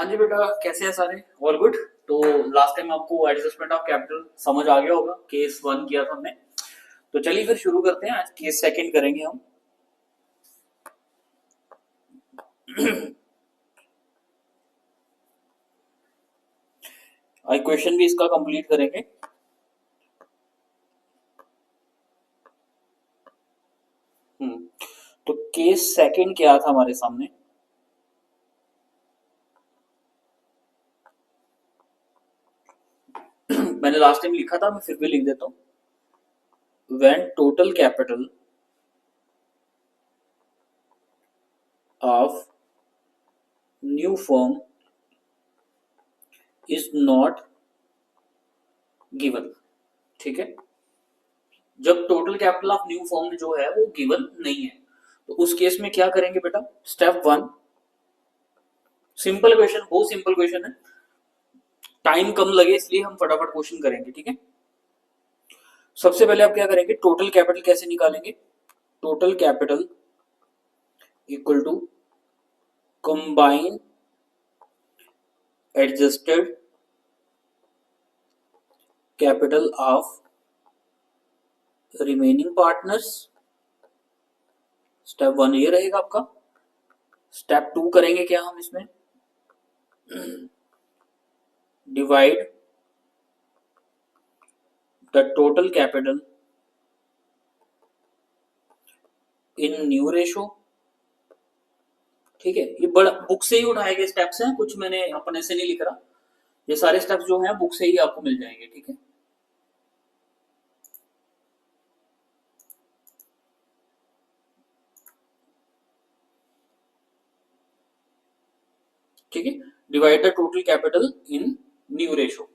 हाँ जी बेटा, कैसे हैं सारे? All good. तो लास्ट टाइम आपको एडजस्टमेंट ऑफ कैपिटल समझ आ गया होगा, केस वन किया था हमने। तो चलिए फिर शुरू करते हैं, आज केस सेकंड करेंगे हम। आज क्वेश्चन भी इसका कंप्लीट करेंगे। तो केस सेकंड क्या था हमारे सामने? मैंने लास्ट टाइम लिखा था, मैं फिर भी लिख देता हूँ। When total capital of new firm is not given. ठीक है, जब total capital of new firm जो है वो गिवन नहीं है, तो उस केस में क्या करेंगे बेटा? स्टेप वन, सिंपल क्वेश्चन, बहुत सिंपल क्वेश्चन है, टाइम कम लगे इसलिए हम फटाफट क्वेश्चन करेंगे। ठीक है, सबसे पहले आप क्या करेंगे, टोटल कैपिटल कैसे निकालेंगे? Total capital equal to combine adjusted capital of remaining partners. Step one ये रहेगा आपका। स्टेप टू करेंगे क्या हम इसमें? Divide the total capital in new ratio. ठीक है, ये बड़ा बुक से ही उठाए गए स्टेप्स हैं, कुछ मैंने अपने से नहीं लिख रहा। ये सारे स्टेप्स जो हैं बुक से ही आपको मिल जाएंगे। ठीक है, ठीक है, divide the total capital in new ratio.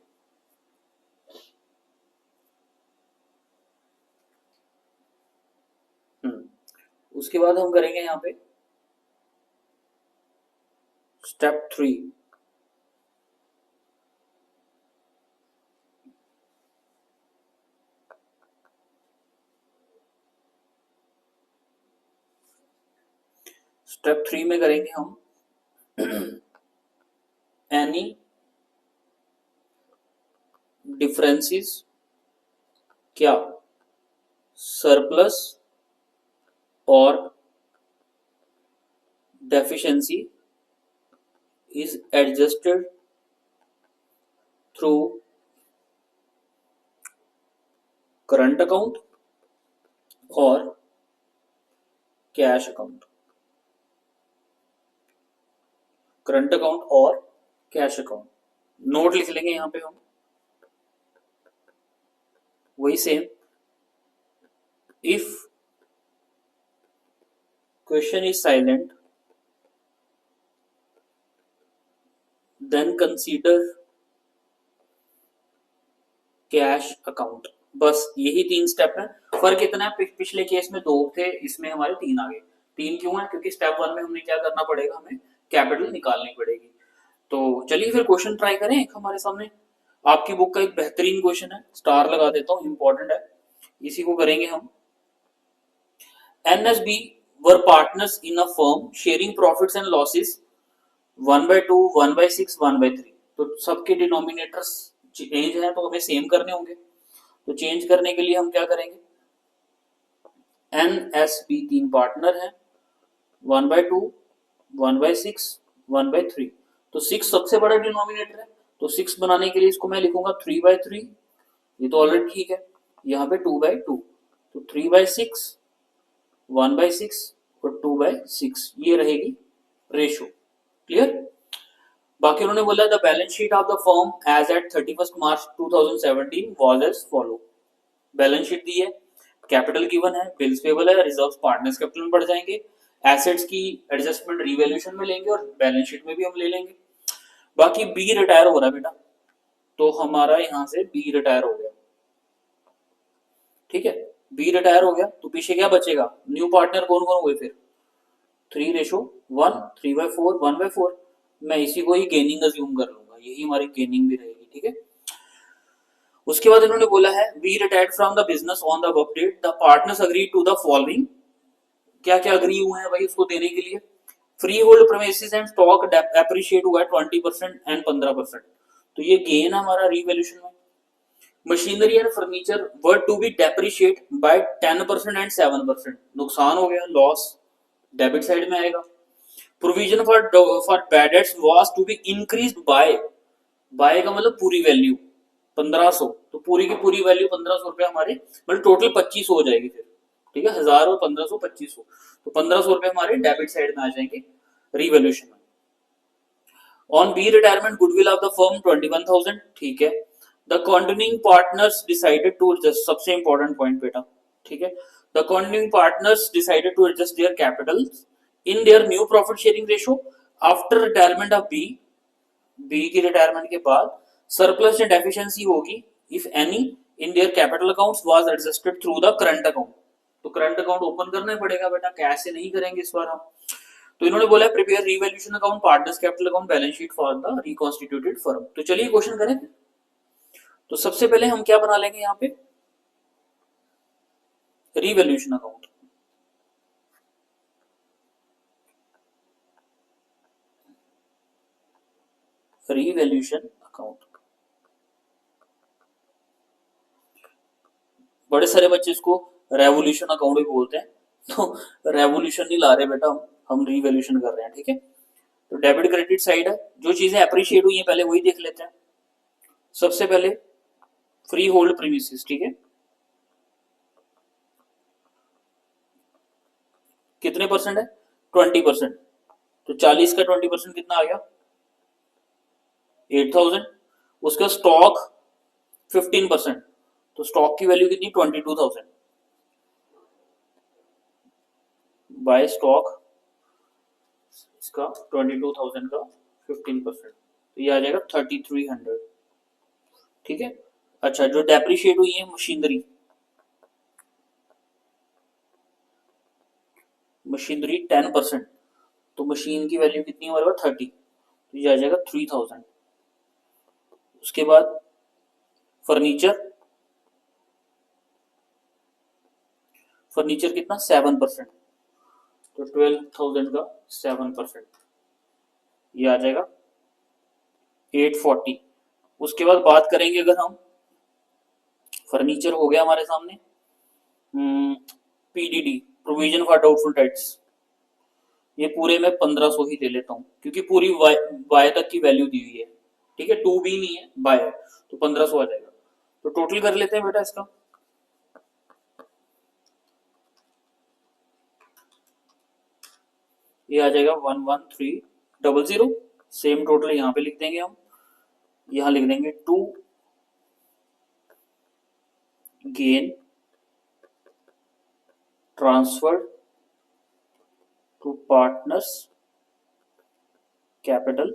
उसके बाद हम करेंगे यहाँ पे स्टेप थ्री। स्टेप थ्री में करेंगे हम एनी डिफरेंसेस क्या सरप्लस और deficiency is adjusted through current account और कैश अकाउंट। करंट अकाउंट और कैश अकाउंट, नोट लिख लेंगे यहां पे हम, वही same. If question is silent then consider cash account. बस यही तीन स्टेप है। फर्क इतना है, पिछले केस में दो थे, इसमें हमारे तीन आ गए। तीन क्यों है? क्योंकि स्टेप वन में हमने क्या करना पड़ेगा, हमें कैपिटल निकालनी पड़ेगी। तो चलिए फिर क्वेश्चन ट्राई करें। एक हमारे सामने आपकी बुक का एक बेहतरीन क्वेश्चन है, स्टार लगा देता हूं, इंपॉर्टेंट है, इसी को करेंगे हम। NSB were partners in a firm sharing profits and losses 1/2, 1/6, 1/3। तो सबके डिनोमिनेटर्स चेंज है तो हमें सेम करने होंगे। तो चेंज करने के लिए हम क्या करेंगे? एनएसबी तीन पार्टनर है, 1/2, 1/6, 1/3। तो 6 सबसे बड़ा डिनोमिनेटर है, तो 6 बनाने के लिए इसको मैं लिखूंगा 3/3। ये तो ऑलरेडी ठीक है। यहाँ पे 2/2, तो 3/6, 1/6 और 2/6, ये रहेगी रेशो। क्लियर? बाकी उन्होंने बोला the balance sheet of the firm as at 31 March 2017 was as follow. Balance sheet दी है, कैपिटल गिवन है, बिल्स पेबल है, रिजर्व्स पार्टनर्स कैपिटल में बढ़ जाएंगे, एसेट्स की एडजस्टमेंट रिवैल्यूएशन में लेंगे और बैलेंस शीट में भी हम ले लेंगे। बाकी बी रिटायर हो रहा है बेटा, तो हमारा यहां से बी रिटायर हो गया। ठीक है, बी रिटायर हो गया तो पीछे क्या बचेगा? न्यू पार्टनर कौन कौन हुए फिर? 3:1, 3/4, 1/4। मैं इसी को ही गेनिंग अज्यूम कर लूंगा, यही हमारी गेनिंग भी रहेगी। ठीक है, उसके बाद इन्होंने बोला है we retired from the business on the update the partners agree to the following. क्या क्या अग्री हुए हैं भाई उसको देने के लिए? Free hold premises and stock appreciate हुआ है 20% एंड 15%, तो ये गेन है हमारा रीवैल्यूएशन में। Machinery and furniture were to be depreciate by 10% and 7%, नुकसान हो गया, लॉस डेबिट साइड में आएगा। Provision for bad debts was to be increased by का मतलब पूरी वैल्यू 1500, तो पूरी की पूरी वैल्यू 1500 रुपए हमारे, मतलब टोटल 2500 हो जाएगी फिर, ठीक है, 1000 और 1500 2500, तो 1500 रुपए हमारे डेबिट साइड में आ जाएंगे रीवैल्यूएशन में। On B retirement goodwill of the firm 21,000, ठीक है। The continuing partners decided to adjust, सबसे इंपॉर्टेंट पॉइंट बेटा, ठीक है, the continuing partners decided to adjust their capital in their new profit sharing ratio after retirement of B की retirement के बाद surplus या डेफिशिएंसी होगी if any in their capital accounts was adjusted through the current account, तो current account open करना ही पड़ेगा बेटा, cash से नहीं करेंगे इस बार हम। तो इन्होंने बोला prepare revaluation account, partners capital account, balance sheet for the reconstituted firm. तो चलिए क्वेश्चन करें। तो सबसे पहले हम क्या बना लेंगे यहाँ पे, रीवैल्यूएशन अकाउंट। रीवैल्यूएशन अकाउंट, बड़े सारे बच्चे इसको रेवोल्यूशन अकाउंट भी बोलते हैं, तो रेवोल्यूशन नहीं ला रहे बेटा, हम रीवैल्यूएशन कर रहे हैं, ठीक है। तो डेबिट क्रेडिट साइड है, जो चीजें अप्रिशिएट हुई है पहले वही देख लेते हैं। सबसे पहले फ्री होल्ड प्रीमिसेस, ठीक है, कितने परसेंट है, 20%, तो 40 का 20% कितना आ गया, 8000। उसका स्टॉक 15%, तो स्टॉक की वैल्यू कितनी, 22,000 बाय स्टॉक, इसका 22,000 का 15%, तो ये आ जाएगा 3300, ठीक है। अच्छा, जो डेप्रिशिएट हुई है मशीनरी, मशीनरी 10%, तो मशीन की वैल्यू कितनी है हमारे पास 30, तो ये आ जाएगा 3000। उसके बाद फर्नीचर, फर्नीचर कितना 7%, तो 12,000 का 7%, ये आ जाएगा 840। उसके बाद बात करेंगे अगर हम, फर्नीचर हो गया हमारे सामने, PDD provision for doubtful debts, ये पूरे में 1500 ही दे लेता हूँ क्योंकि पूरी वाई तक की वैल्यू दी हुई है, ठीक है, टू भी नहीं है बाय है, तो 1500 आ जाएगा। तो टोटल कर लेते हैं बेटा इसका, ये आ जाएगा 11300, सेम टोटल यहाँ पे लिख देंगे हम, यहाँ लिख देंगे to gain transfer to partners capital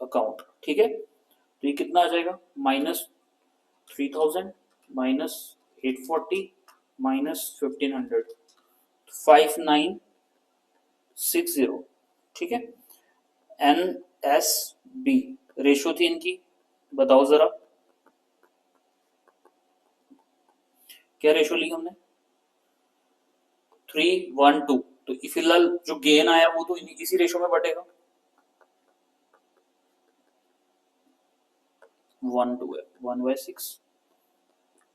account, ठीक है। तो ये कितना आ जाएगा, -3000 -840 -1500, 5960, ठीक है। NSB रेशो थी इनकी, बताओ जरा क्या रेशो ली हमने, 3:1:2, तो फिलहाल जो गेन आया वो तो इसी रेशो में बटेगा, 1:2 है, 1/6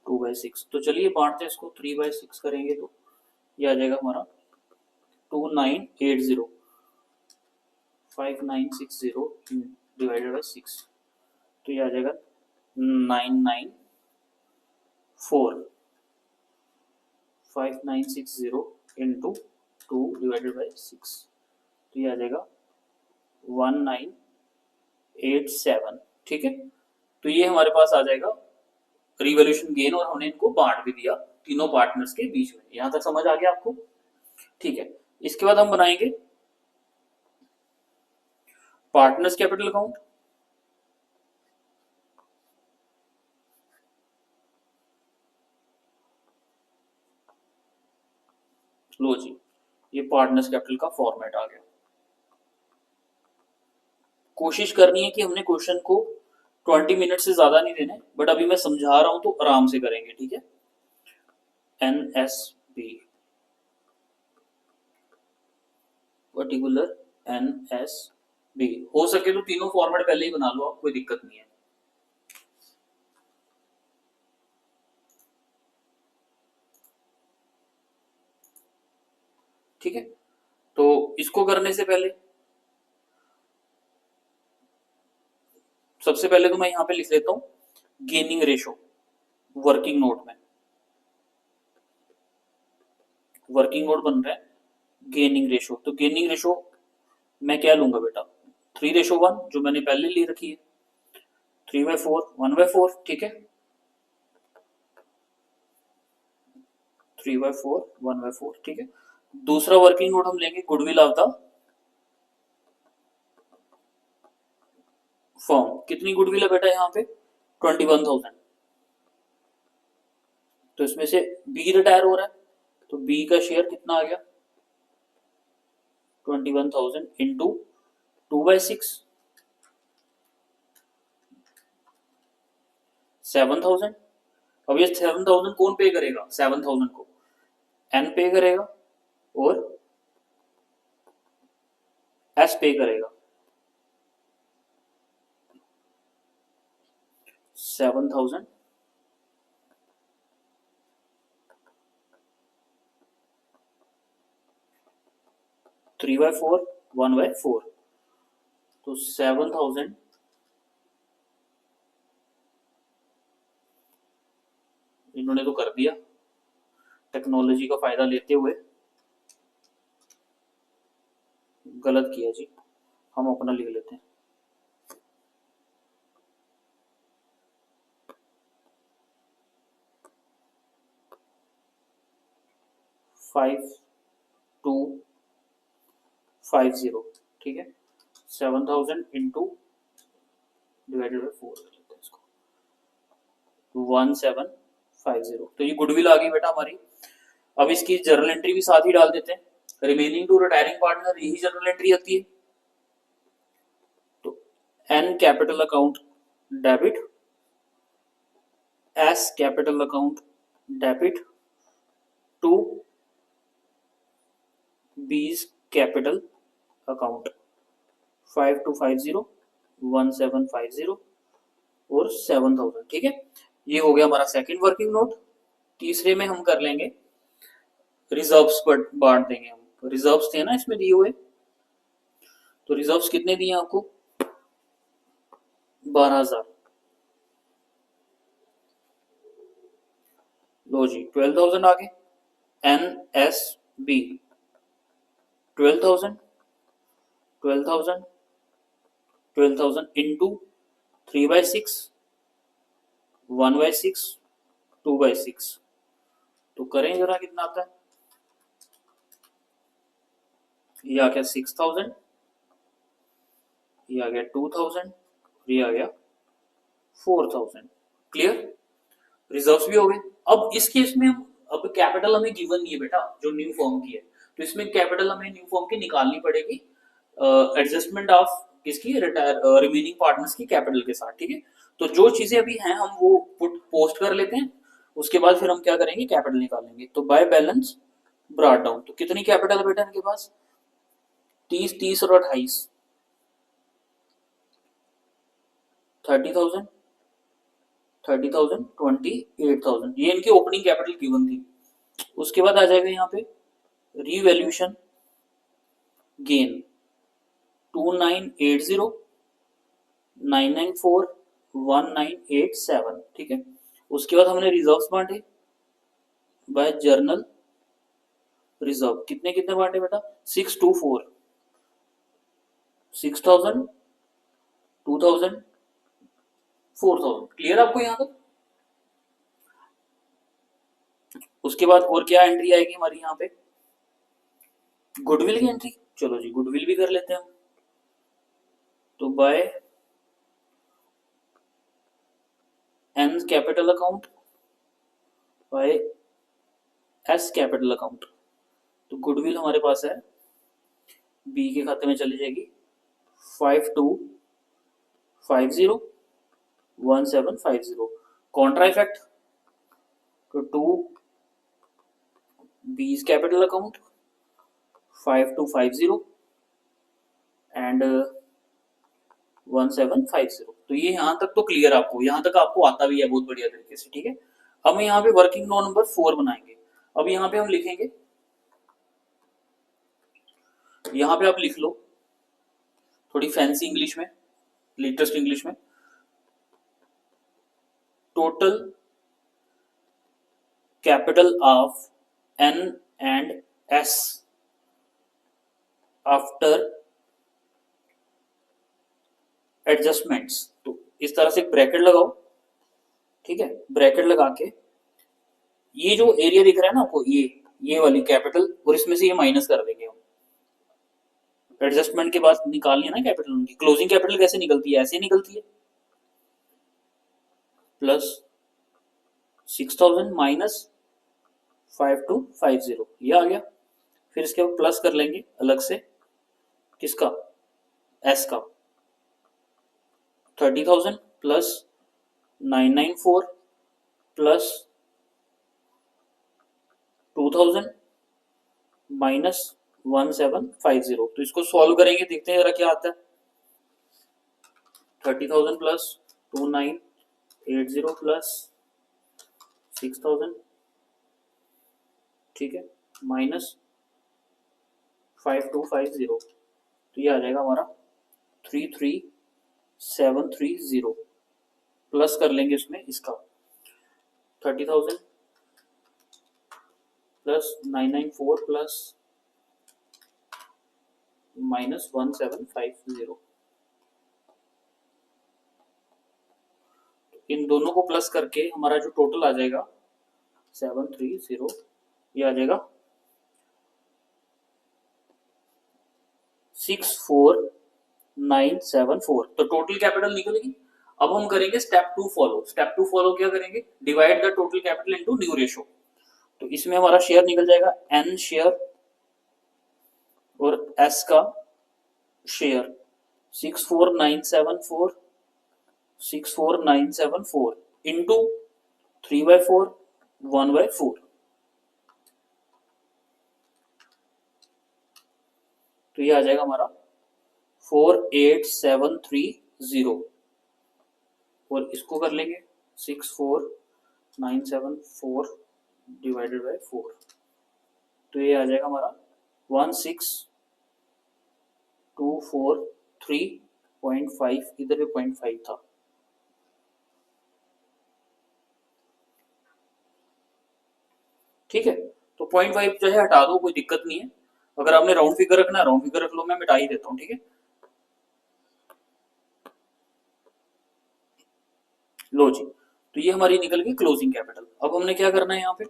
2/6, तो चलिए बांटते हैं इसको, 3/6 करेंगे तो ये आ जाएगा हमारा 2980, 5960 डिवाइडेड बाई 6, तो ये आ जाएगा 994, 5960 इंटू 2 डिवाइडेड बाई 6, तो ये आ जाएगा 1987, ठीक है। तो ये हमारे पास आ जाएगा रिवॉल्यूशन गेन, और हमने इनको बांट भी दिया तीनों पार्टनर्स के बीच में, यहां तक समझ आ गया आपको, ठीक है। इसके बाद हम बनाएंगे पार्टनर्स कैपिटल अकाउंट। लो जी, ये पार्टनर्स कैपिटल का फॉर्मेट आ गया। कोशिश करनी है कि हमने क्वेश्चन को 20 मिनट से ज्यादा नहीं देने, बट अभी मैं समझा रहा हूं तो आराम से करेंगे, ठीक है। NSB particular NSB। हो सके तो तीनों फॉर्मेट पहले ही बना लो आप, कोई दिक्कत नहीं है। ठीक है, तो इसको करने से पहले सबसे पहले तो मैं यहां पे लिख लेता हूं गेनिंग रेशो वर्किंग नोट में। वर्किंग नोट बन रहा है गेनिंग रेशो, तो गेनिंग रेशो मैं क्या लूंगा बेटा, 3:1 जो मैंने पहले ली रखी है, 3/4 1/4। ठीक है, 3/4 1/4। ठीक है, दूसरा वर्किंग नोट हम लेंगे गुडविल ऑफ द फर्म। कितनी गुडविल है बेटा यहाँ पे, 21,000। तो इसमें से बी रिटायर हो रहा है, तो बी का शेयर कितना आ गया, 21,000 इंटू 2/6, 7,000। अब ये 7,000 कौन पे करेगा, 7,000 को एन पे करेगा और एस पे करेगा। 7,000 3/4 1/4, तो 7,000 इन्होंने तो कर दिया टेक्नोलॉजी का फायदा लेते हुए, गलत किया जी, हम अपना लिख लेते हैं। 5250। ठीक है, 7,000 इंटू डिवाइडेड बाई 4 कर लेते हैं इसको, 1750। तो ये गुडविल आ गई बेटा हमारी। अब इसकी जर्नल एंट्री भी साथ ही डाल देते हैं, रिमेनिंग टू रिटायरिंग पार्टनर, यही जर्नल एंट्री आती है। तो N capital account debit, S capital account debit to B's capital account 5250 1750 और 7,000। ठीक है, ये हो गया हमारा सेकंड वर्किंग नोट। तीसरे में हम कर लेंगे रिजर्व्स पर बांट देंगे हम, रिजर्व्स थे ना इसमें दिए हुए, तो रिजर्व्स कितने दिए आपको, 12,000। लो जी 12,000 आ गए, एन एस बी 12,000 12,000 12,000 इंटू 3/6 1/6 2/6, तो करें जरा कितना आता है, ये आ गया 6,000, ये आ गया 2,000, ये आ गया 4,000। क्लियर, रिजर्व्स भी हो गए। अब इस केस में अब कैपिटल हमें गिवन नहीं है बेटा, जो न्यू फॉर्म की है, तो इसमें कैपिटल हमें न्यू फॉर्म की निकालनी पड़ेगी, एडजस्टमेंट ऑफ किसकी, रिटायर रिमेनिंग पार्टनर्स की कैपिटल के साथ। ठीक है, तो जो चीजें अभी हैं हम वो पुट पोस्ट कर लेते हैं, उसके बाद फिर हम क्या करेंगे, कैपिटल निकालेंगे। तो बाय बैलेंस ब्रॉट डाउन, तो कितनी कैपिटल है बेटा इनके पास, 30 30 और 28, 30,000 30,000 28,000, ये इनकी ओपनिंग कैपिटल गिवन थी। उसके बाद आ जाएगा यहाँ पे रीवैल्यूएशन गेन 2980 994 1987। ठीक है, उसके बाद हमने रिजर्व्स बांटे बाय जर्नल रिजर्व, कितने कितने बांटे बेटा, 624, 6,000 2,000 4,000। क्लियर आपको यहाँ तक। उसके बाद और क्या एंट्री आएगी हमारी यहाँ पे, गुडविल की एंट्री। चलो जी गुडविल भी कर लेते हैं हम, तो by N capital account by S capital account, तो गुडविल हमारे पास है, बी के खाते में चली जाएगी 5250 कॉन्ट्रा इफेक्ट, तो to B's capital account 5250 and 1750। तो ये यहाँ तक तो क्लियर, आपको यहाँ तक आपको आता भी है बहुत बढ़िया तरीके से, ठीक है। अब हम यहाँ पे वर्किंग नो नंबर 4 बनाएंगे। अब यहाँ पे हम लिखेंगे, यहाँ पे आप लिख लो थोड़ी फैंसी इंग्लिश में, लेटेस्ट इंग्लिश में, total capital of N and S after adjustments. तो इस तरह से एक ब्रैकेट लगाओ, ठीक है। ब्रैकेट लगा के ये जो एरिया दिख रहा है ना आपको, ये वाली कैपिटल, और इसमें से ये माइनस कर देंगे हम। एडजस्टमेंट के बाद निकालनी है ना कैपिटल उनकी, क्लोजिंग कैपिटल कैसे निकलती है, ऐसे निकलती है, प्लस 6000 माइनस 5250, ये आ गया। फिर इसके बाद प्लस कर लेंगे अलग से, किसका, एस का, 30,000 प्लस 994 प्लस 2000 माइनस 1750। तो इसको सॉल्व करेंगे, देखते हैं जरा क्या आता है। 30,000 प्लस 2980 प्लस 6000, ठीक है, माइनस 5250। तो ये आ जाएगा हमारा 33730, प्लस कर लेंगे इसमें इसका 30,000 प्लस 994 प्लस माइनस 1750। इन दोनों को प्लस करके हमारा जो टोटल आ जाएगा 730, ये आ जाएगा 64974। तो टोटल कैपिटल निकलेगी। अब हम करेंगे स्टेप 2 फॉलो। स्टेप 2 फॉलो क्या करेंगे, divide the total capital into new ratio. तो इसमें हमारा शेयर निकल जाएगा एन शेयर और एस का शेयर 64974 इंटू 3/4 1/4। तो ये आ जाएगा हमारा 48730, और इसको कर लेंगे 64974 डिवाइडेड बाय 4। तो ये आ जाएगा हमारा 16243.5, इधर भी 0.5 था। ठीक है, तो 0.5 जो है हटा दो, कोई दिक्कत नहीं है। अगर आपने राउंड फिगर रखना है राउंड फिगर रख लो, मैं मिटा ही देता हूँ, ठीक है। लो जी, तो ये हमारी निकल गई क्लोजिंग कैपिटल। अब हमने क्या करना है यहाँ पे,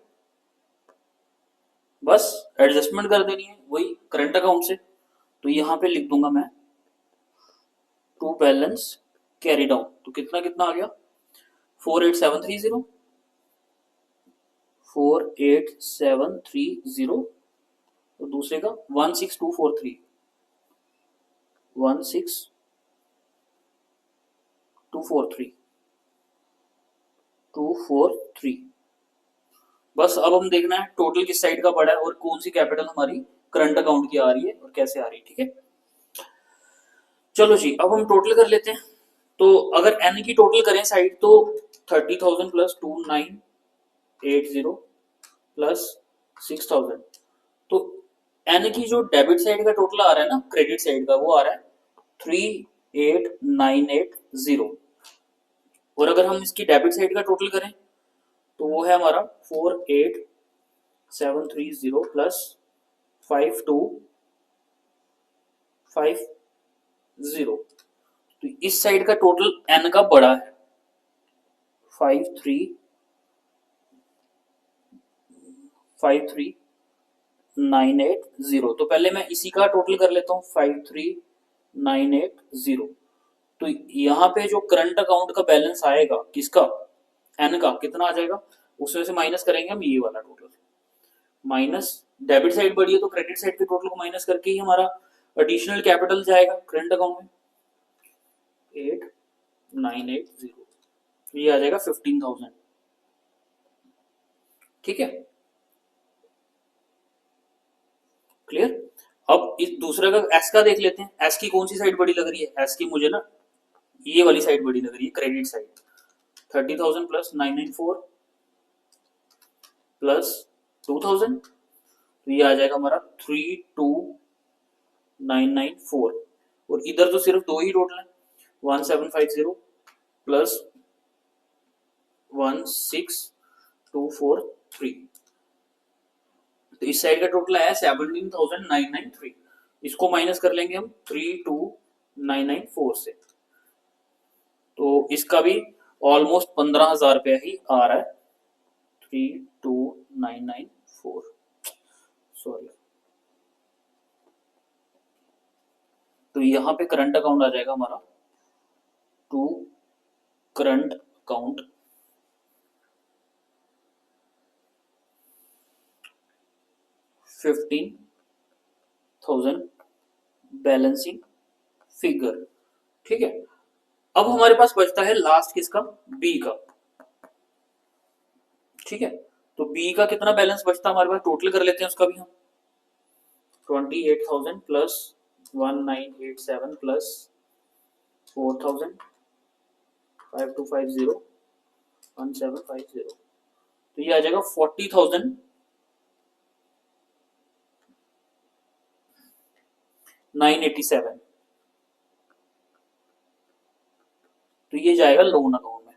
बस एडजस्टमेंट कर देनी है वही करंट अकाउंट से। तो यहाँ पे लिख दूंगा मैं टू बैलेंस कैरी डाउन। तो कितना कितना आ गया, 48730 48730, और दूसरे का 16243 16243 243। बस अब हम देखना है टोटल किस साइड का बड़ा है और कौन सी कैपिटल हमारी करंट अकाउंट की आ रही है और कैसे आ रही है, ठीक है। चलो जी, अब हम टोटल कर लेते हैं। तो अगर n की टोटल करें साइड, तो 30,000 प्लस 2980 प्लस 6,000। तो n की जो डेबिट साइड का टोटल आ रहा है ना, क्रेडिट साइड का, वो आ रहा है 38980। और अगर हम इसकी डेबिट साइड का टोटल करें तो वो है हमारा 48730 प्लस 5250। तो इस साइड का टोटल n का बड़ा है 53980। तो पहले मैं इसी का टोटल कर लेता हूँ 53980। तो यहाँ पे जो करंट अकाउंट का बैलेंस आएगा किसका, n का, कितना आ जाएगा, उसमें से माइनस करेंगे हम ये वाला टोटल, माइनस डेबिट साइड बढ़ी है तो क्रेडिट साइड के टोटल को माइनस करके ही हमारा एडिशनल कैपिटल जाएगा करंट अकाउंट में 8980। ये आ जाएगा 15,000, ठीक है, क्लियर। अब इस दूसरे का एस का देख लेते हैं, एस की कौन सी साइड बड़ी लग रही है, एस की मुझे ना ये वाली साइड बड़ी लग रही है, क्रेडिट साइड। 30,000 प्लस 994 प्लस 2,000, तो ये आ जाएगा हमारा 32,994। और इधर तो सिर्फ दो ही टोटल है, 1750 प्लस 16,243, तो इस साइड का टोटल आया 17,993। इसको माइनस कर लेंगे हम 32,994 से, तो इसका भी ऑलमोस्ट 15,000 रुपया ही आ रहा है। 32,994, सॉरी, तो यहाँ पे करंट अकाउंट आ जाएगा हमारा, to current account 15,000 balancing figure. ठीक है, अब हमारे पास बचता है लास्ट किसका, बी का। ठीक है, तो बी का कितना बैलेंस बचता है हमारे पास, टोटल कर लेते हैं उसका भी हम। 28,000 प्लस 1987 प्लस 4,000, 5250 1750, तो ये आ जाएगा 40,987, तो ये जाएगा लोन अकाउंट में।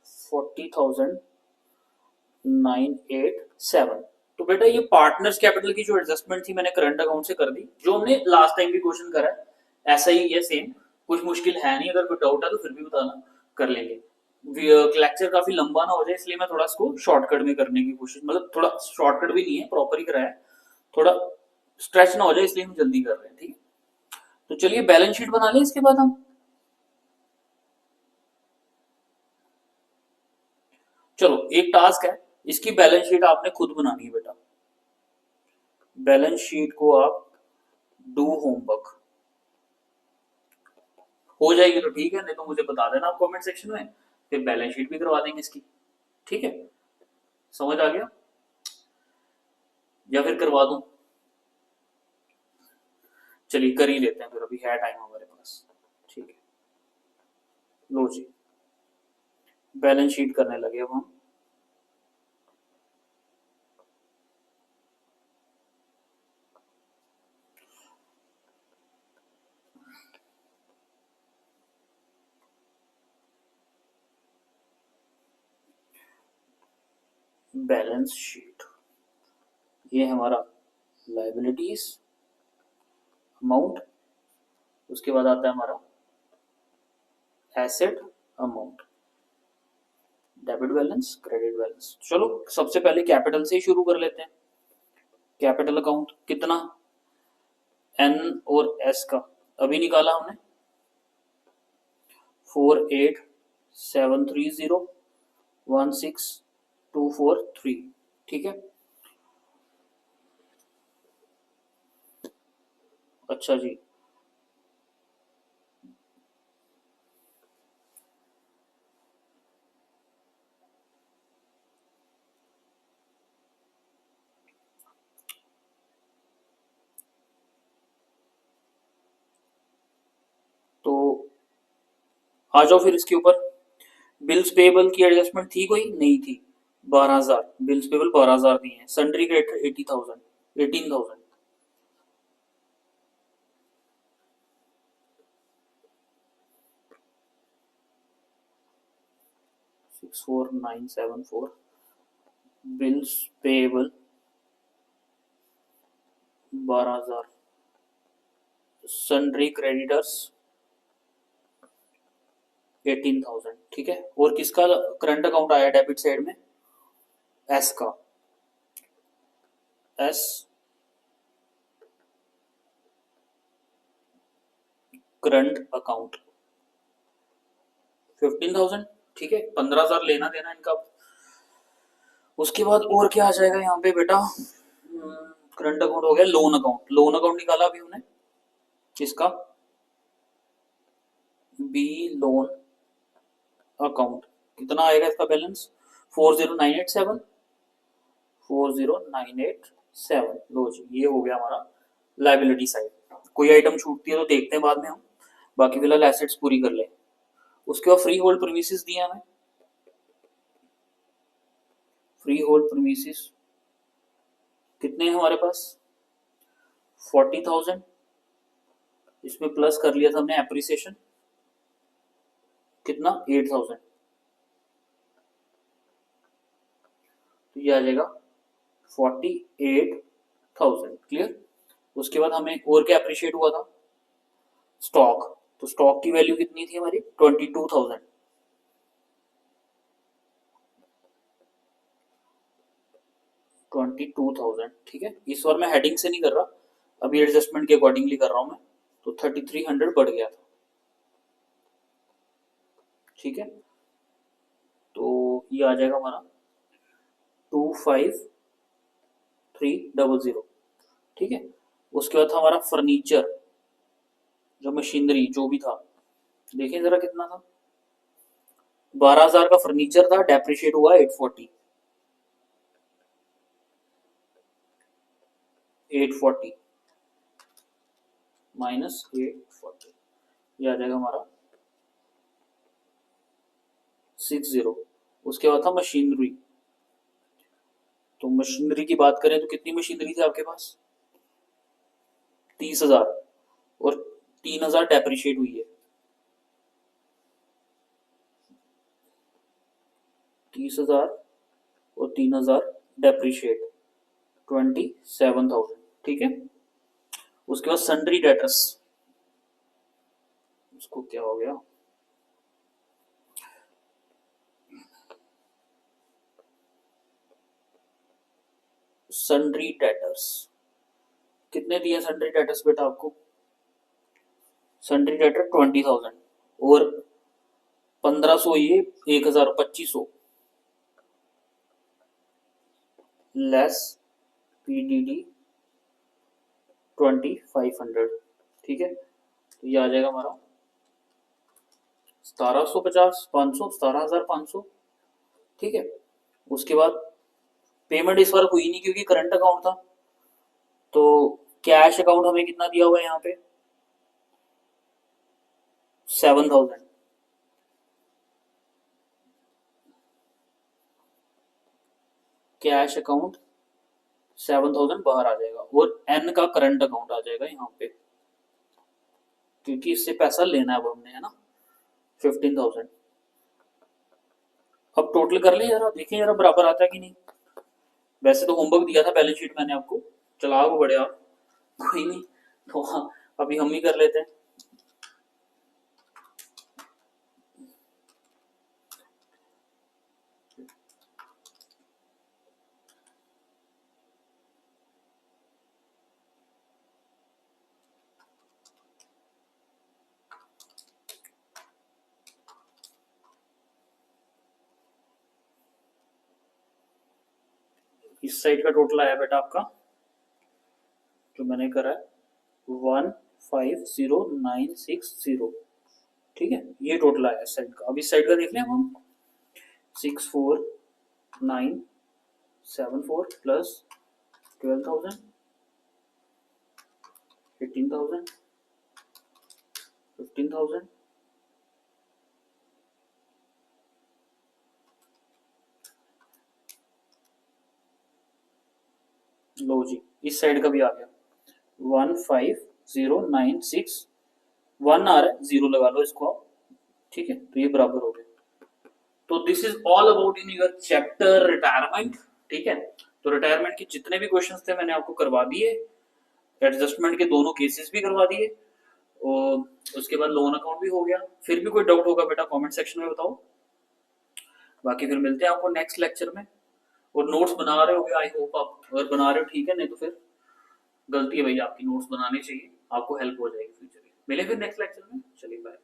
40,987, तो बेटा ये पार्टनर्स कैपिटल की जो एडजस्टमेंट थी मैंने करंट अकाउंट से कर दी, जो हमने लास्ट टाइम भी क्वेश्चन करा है ऐसा ही है सेम, कुछ मुश्किल है नहीं, अगर कोई डाउट है तो फिर भी बताना, कर लेंगे। लेक्चर काफी लंबा ना हो जाए इसलिए मैं थोड़ा इसको शॉर्टकट में करने की कोशिश, मतलब थोड़ा शॉर्टकट भी नहीं है, प्रॉपर ही कराया है, थोड़ा स्ट्रेच ना हो जाए इसलिए हम जल्दी कर रहे हैं। ठीक है, तो चलिए बैलेंस शीट बना लें इसके बाद हम। चलो एक टास्क है, इसकी बैलेंस शीट आपने खुद बनानी है बेटा। बैलेंस शीट को आप डू होमवर्क, हो जाएगी तो ठीक है, नहीं तो मुझे बता देना आप कमेंट सेक्शन में, फिर बैलेंस शीट भी करवा देंगे इसकी। ठीक है, समझ आ गया, या फिर करवा दूं? चलिए कर ही लेते हैं फिर, अभी है टाइम हमारे पास। ठीक है, लो जी, बैलेंस शीट करने लगे अब हम। बैलेंस शीट, ये हमारा लाइबिलिटीज अमाउंट, उसके बाद आता है हमारा asset amount, debit balance credit balance. चलो सबसे पहले कैपिटल से ही शुरू कर लेते हैं। कैपिटल अकाउंट कितना, एन और एस का अभी निकाला हमने, 48,730,16,243। ठीक है, अच्छा जी, तो आ जाओ फिर इसके ऊपर। बिल्स पेबल की एडजस्टमेंट थी कोई, नहीं थी, 12,000 बिल्स पेबल 12,000 दिए हैं, sundry creditor 80,000 18,000, 64,974 bills payable 12,000, sundry creditors 18,000। ठीक है, और किसका करंट अकाउंट आया डेबिट साइड में, एस का, एस करंट अकाउंट 15,000। ठीक है, 15,000 लेना देना इनका। उसके बाद और क्या आ जाएगा यहाँ पे बेटा, करंट अकाउंट हो गया, लोन अकाउंट, लोन अकाउंट निकाला अभी हमने, किसका, बी लोन अकाउंट, कितना आएगा इसका बैलेंस, 40,987 40,987। लो जी, ये हो गया हमारा लाइबिलिटी साइड। कोई आइटम छूटती है तो देखते हैं बाद में हम, बाकी फिलहाल एसेट्स पूरी कर ले। उसके बाद फ्री होल्ड प्रीमिसेस दिया हमें। फ्री होल्ड प्रीमिसेस कितने हैं हमारे पास? 40,000। इसमें प्लस कर लिया था हमने एप्रिसिएशन, कितना? 8,000। तो ये आ जाएगा 48,000। क्लियर। उसके बाद हमें और क्या अप्रिशिएट हुआ था? स्टॉक। तो स्टॉक की वैल्यू कितनी थी हमारी? 22,000। 22,000। ठीक है, इस बार मैं हेडिंग से नहीं कर रहा, अभी एडजस्टमेंट के अकॉर्डिंगली कर रहा हूं मैं। तो 3300 बढ़ गया था। ठीक है, तो ये आ जाएगा हमारा 25,300। ठीक है, उसके बाद था हमारा फर्नीचर, जो मशीनरी जो भी था, देखें जरा कितना था। 12,000 का फर्नीचर था, डेप्रिशिएट हुआ 840। 840 माइनस 840, ये आ जाएगा हमारा 60। उसके बाद था मशीनरी। तो मशीनरी की बात करें तो कितनी मशीनरी थी आपके पास? 30,000, और 3,000 डेप्रिशिएट हुई है। 30,000 और 3,000 डेप्रिशिएट, 27,000। ठीक है, उसके बाद सन्ड्री डेटर्स, उसको क्या हो गया? सन्ड्री डेटर्स कितने दिए सन्ड्री डेटर्स बेटा आपको? सन्ड्री डेटर 20,000, और 1,500 ये 1,000, 2,500 लेस पीडीडी 2,500। ठीक है, तो ये आ जाएगा हमारा 1,750, 500, 17,500। ठीक है, उसके बाद पेमेंट इस बार हुई नहीं क्योंकि करंट अकाउंट था, तो कैश अकाउंट हमें कितना दिया हुआ है यहाँ पे? 7,000। कैश अकाउंट 7,000 बाहर आ जाएगा, और एन का करंट अकाउंट आ जाएगा यहाँ पे, क्योंकि इससे पैसा लेना है अब हमने, है ना, 15,000। अब टोटल कर ले जरा, देखें जरा बराबर आता है कि नहीं। वैसे तो होमवर्क दिया था बैलेंस शीट मैंने आपको, चला को बड़े आप, कोई नहीं, तो हाँ, अभी हम ही कर लेते हैं। इस साइड का टोटल आया बेटा आपका, जो मैंने करा है 150960। ठीक है, ये टोटल आया इस साइड का। अब इस साइड का देख लें हम 64,974 प्लस 12,000, 18,000, 15,000, लो जी, इस साइड का भी आ गया 150961 आ रहा है, जीरो लगा लो इसको आप। ठीक है, तो ये बराबर हो गया। तो this is all about in your chapter retirement. ठीक है, तो रिटायरमेंट के जितने भी क्वेश्चंस थे मैंने आपको करवा दिए, एडजस्टमेंट के दोनों केसेस भी करवा दिए, और उसके बाद लोन अकाउंट भी हो गया। फिर भी कोई डाउट होगा बेटा कमेंट सेक्शन में बताओ, बाकी फिर मिलते हैं आपको नेक्स्ट लेक्चर में। और नोट्स बना रहे हो, आई होप आप अगर बना रहे हो ठीक है, नहीं तो फिर गलती है भाई आपकी, नोट्स बनाने चाहिए, आपको हेल्प हो जाएगी फ्यूचर में। मिले फिर नेक्स्ट लेक्चर में, चलिए बाय।